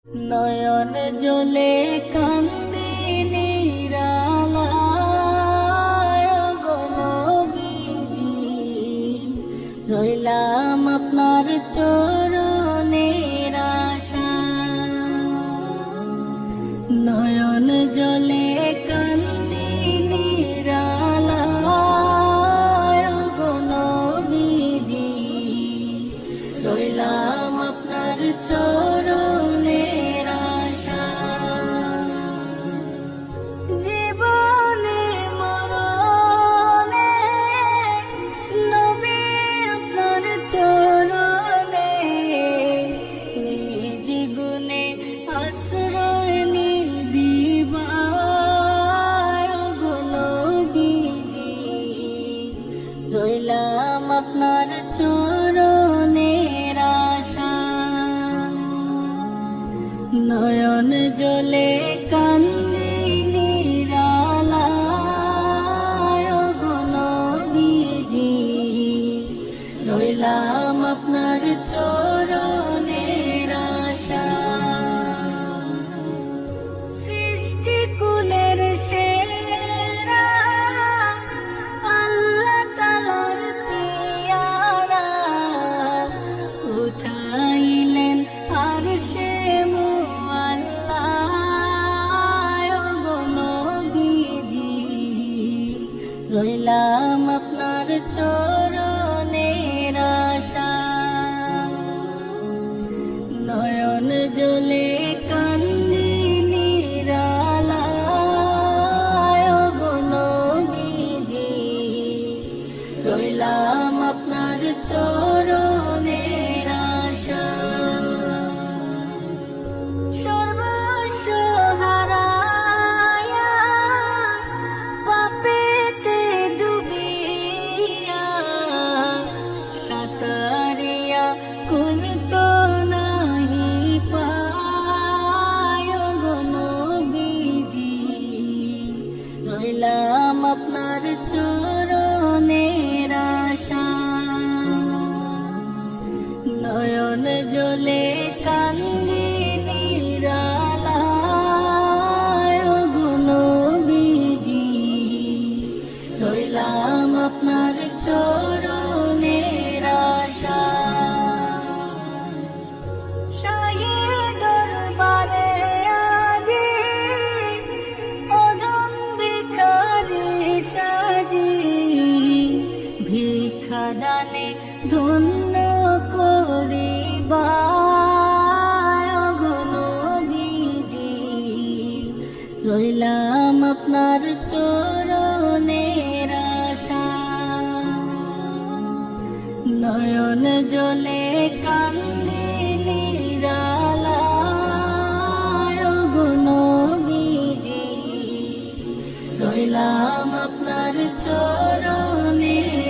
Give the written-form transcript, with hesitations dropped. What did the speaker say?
নয়ন জলে কান্দি নিরালায় গো নবীজি, রইলাম আপনার চরণের আশায়। নয়ন জলে কান্দি নিরালায় গো নবীজি, রইলাম আপনার চরণের আশায়। জীবনে মরণে নবী আপনার চরণে, নিজ গুণে আশ্রয় দিবায় গো নবীজি, রইলাম আপনার চরণের আশায়। নয়ন জলে কান্দি নিরালায় গো নবীজি, রইলাম আপনার চরণের আশায়। সৃষ্টিকুলের সেরা আল্লাহ তাআলার পিয়ারা, উঠাইলেন আরশে মুআল্লা গো নবীজি, রইলাম আপনার চরণের আশায়। নয়ন জলে কান্দি নিরালায় গো নবীজি, রইলাম আপনার চরণের আশায়। সর্বস্ব হারায়া পাপেতে ডুবিয়া, সাঁতারিয়া কুল তো নাহি পায় গো নবীজি, রইলাম আপনার চরণের আশায়। নয়ন জলে কান্দি নিরালায় গো নবীজি, রইলাম আপনার চরণের আশায়। শাহী দরবারে আজি ওজন ভিখারি সাজি, ভিক্ষা দানে ধন্য করিবায় গো নবীজি, রইলাম আপনার চরণের আশায়। নয়ন জলে কান্দি নিরালায় গো নবীজি, রইলাম আপনার চরণের